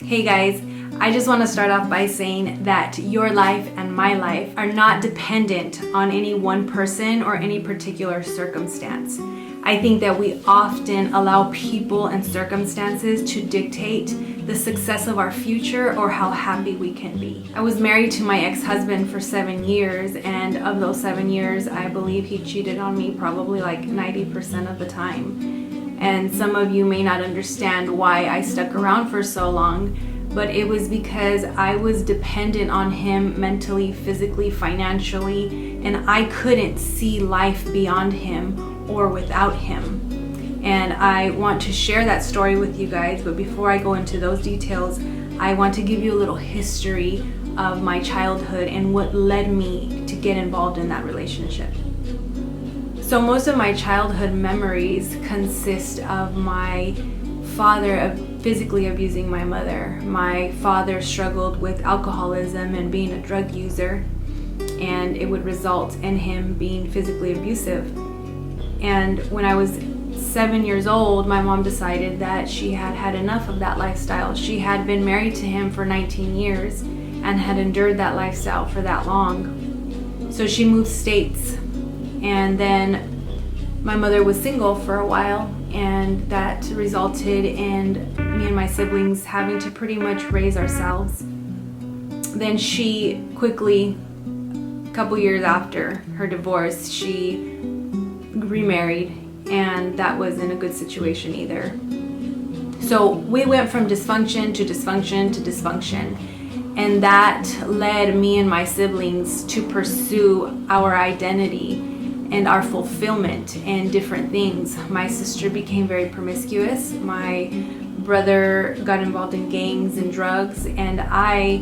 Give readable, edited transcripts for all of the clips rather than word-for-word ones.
Hey guys, I just want to start off by saying that your life and my life are not dependent on any one person or any particular circumstance. I think that we often allow people and circumstances to dictate the success of our future or how happy we can be. I was married to my ex-husband for 7 years, and of those 7 years, I believe he cheated on me probably like 90% of the time. And some of you may not understand why I stuck around for so long, but it was because I was dependent on him mentally, physically, financially, and I couldn't see life beyond him or without him. And I want to share that story with you guys, but before I go into those details, I want to give you a little history of my childhood and what led me to get involved in that relationship. So most of my childhood memories consist of my father physically abusing my mother. My father struggled with alcoholism and being a drug user, and it would result in him being physically abusive. And when I was 7 years old, my mom decided that she had had enough of that lifestyle. She had been married to him for 19 years and had endured that lifestyle for that long. So she moved states. And then my mother was single for a while, and that resulted in me and my siblings having to pretty much raise ourselves. Then she quickly, a couple years after her divorce, she remarried, and that wasn't a good situation either. So we went from dysfunction to dysfunction to dysfunction. And that led me and my siblings to pursue our identity and our fulfillment in different things. My sister became very promiscuous. My brother got involved in gangs and drugs, and I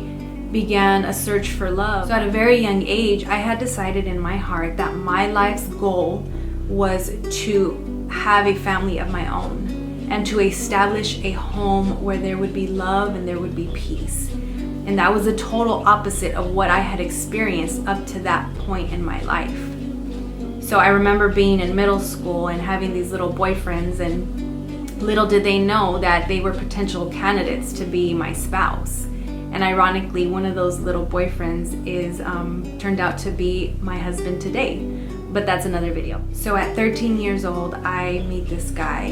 began a search for love. So at a very young age, I had decided in my heart that my life's goal was to have a family of my own and to establish a home where there would be love and there would be peace. And that was a total opposite of what I had experienced up to that point in my life. So I remember being in middle school and having these little boyfriends, and little did they know that they were potential candidates to be my spouse. And ironically, one of those little boyfriends is turned out to be my husband today, but that's another video. So at 13 years old, I meet this guy,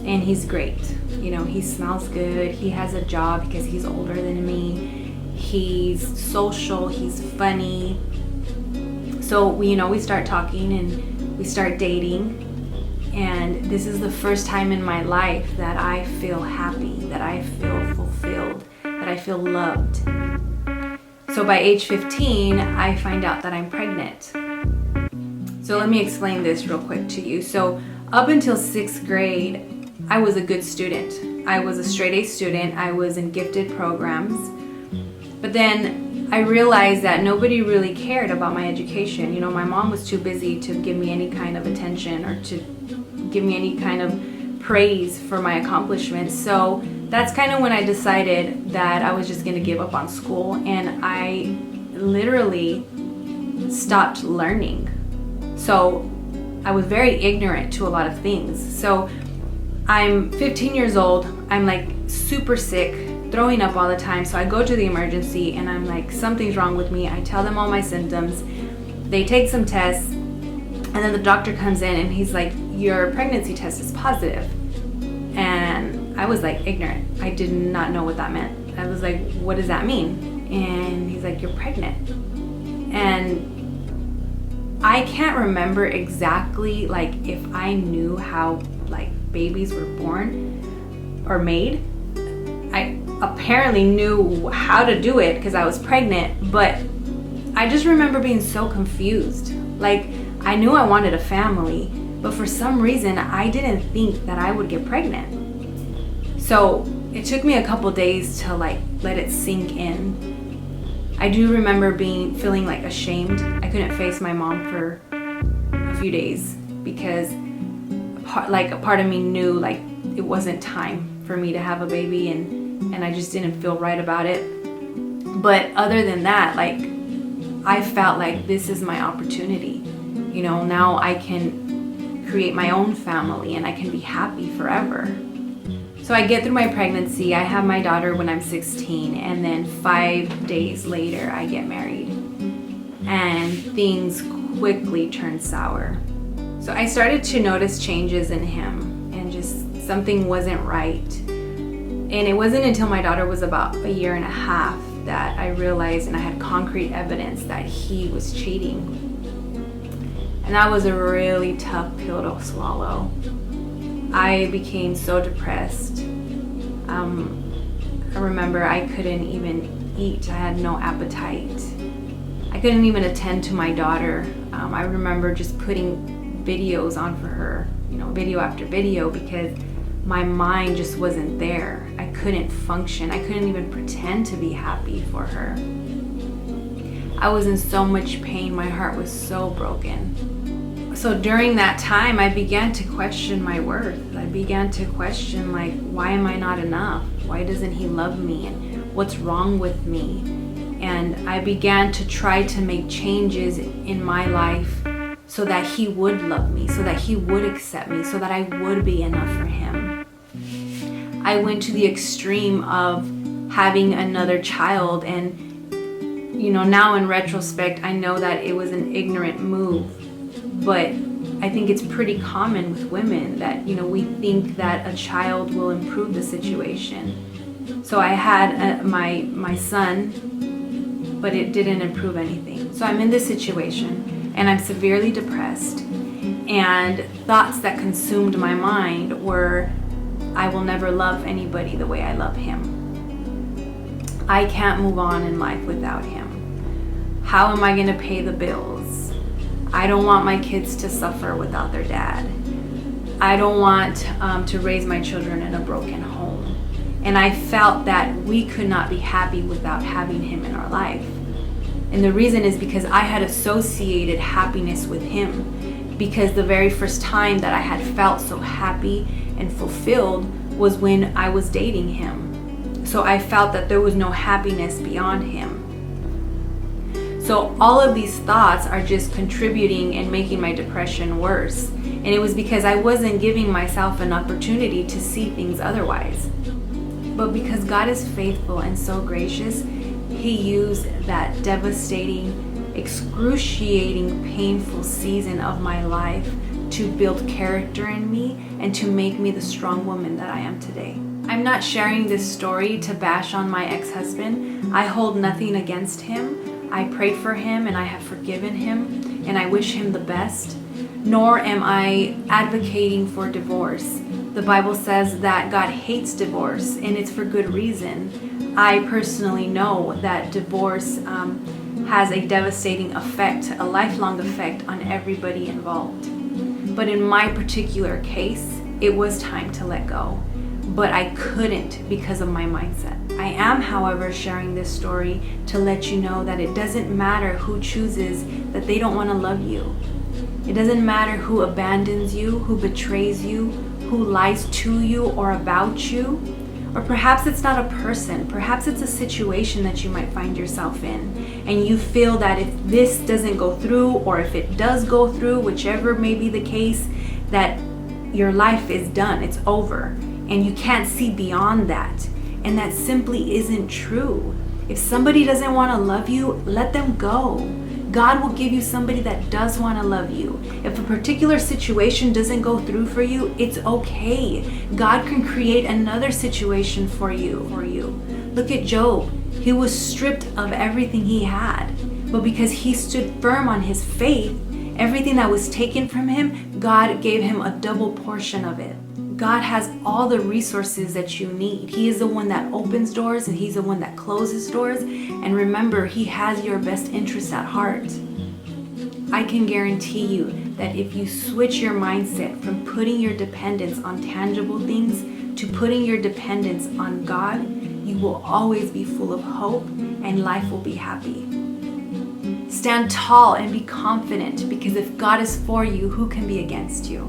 and he's great. You know, he smells good, he has a job because he's older than me, he's social, he's funny. So we start talking and we start dating, and this is the first time in my life that I feel happy, that I feel fulfilled, that I feel loved. So by age 15, I find out that I'm pregnant. So let me explain this real quick to you. So up until 6th grade, I was a good student. I was a straight A student. I was in gifted programs. But then I realized that nobody really cared about my education. My mom was too busy to give me any kind of attention or to give me any kind of praise for my accomplishments. So that's kind of when I decided that I was just going to give up on school, and I literally stopped learning. So I was very ignorant to a lot of things. So I'm 15 years old, I'm like super sick, throwing up all the time. So I go to the emergency and I'm like, something's wrong with me. I tell them all my symptoms. They take some tests, and then the doctor comes in and he's like, your pregnancy test is positive. And I was like ignorant. I did not know what that meant. I was like, what does that mean? And he's like, you're pregnant. And I can't remember exactly like if I knew how like babies were born or made. I apparently knew how to do it because I was pregnant, but I just remember being so confused. Like, I knew I wanted a family, but for some reason I didn't think that I would get pregnant. So it took me a couple days to like let it sink in. I do remember feeling like ashamed. I couldn't face my mom for a few days because a part of me knew like it wasn't time for me to have a baby, and I just didn't feel right about it. But other than that, like, I felt like this is my opportunity. Now I can create my own family and I can be happy forever. So I get through my pregnancy, I have my daughter when I'm 16, and then 5 days later I get married. And things quickly turn sour. So I started to notice changes in him, and just something wasn't right. And it wasn't until my daughter was about 1.5 years that I realized, and I had concrete evidence, that he was cheating. And that was a really tough pill to swallow. I became so depressed. I remember I couldn't even eat. I had no appetite. I couldn't even attend to my daughter. I remember just putting videos on for her, video after video, because my mind just wasn't there. I couldn't function. I couldn't even pretend to be happy for her. I was in so much pain. My heart was so broken. So during that time, I began to question my worth. I began to question, why am I not enough? Why doesn't he love me? And what's wrong with me? And I began to try to make changes in my life so that he would love me, so that he would accept me, so that I would be enough for him. I went to the extreme of having another child, and now in retrospect, I know that it was an ignorant move, but I think it's pretty common with women that, we think that a child will improve the situation. So I had my son, but it didn't improve anything. So I'm in this situation, and I'm severely depressed, and thoughts that consumed my mind were, I will never love anybody the way I love him. I can't move on in life without him. How am I going to pay the bills? I don't want my kids to suffer without their dad. I don't want to raise my children in a broken home. And I felt that we could not be happy without having him in our life. And the reason is because I had associated happiness with him, because the very first time that I had felt so happy and fulfilled was when I was dating him. So I felt that there was no happiness beyond him. So all of these thoughts are just contributing and making my depression worse. And it was because I wasn't giving myself an opportunity to see things otherwise. But because God is faithful and so gracious, he used that devastating, excruciating, painful season of my life to build character in me and to make me the strong woman that I am today. I'm not sharing this story to bash on my ex-husband. I hold nothing against him. I prayed for him and I have forgiven him, and I wish him the best. Nor am I advocating for divorce. The Bible says that God hates divorce, and it's for good reason. I personally know that divorce has a devastating effect, a lifelong effect on everybody involved. But in my particular case, it was time to let go. But I couldn't because of my mindset. I am, however, sharing this story to let you know that it doesn't matter who chooses that they don't want to love you. It doesn't matter who abandons you, who betrays you, who lies to you or about you. Or perhaps it's not a person, perhaps it's a situation that you might find yourself in. And you feel that if this doesn't go through, or if it does go through, whichever may be the case, that your life is done, it's over. And you can't see beyond that. And that simply isn't true. If somebody doesn't want to love you, let them go. God will give you somebody that does want to love you. If a particular situation doesn't go through for you, it's okay. God can create another situation for you. Look at Job. He was stripped of everything he had. But because he stood firm on his faith, everything that was taken from him, God gave him a double portion of it. God has all the resources that you need. He is the one that opens doors, and he's the one that closes doors. And remember, he has your best interests at heart. I can guarantee you that if you switch your mindset from putting your dependence on tangible things to putting your dependence on God, you will always be full of hope and life will be happy. Stand tall and be confident, because if God is for you, who can be against you?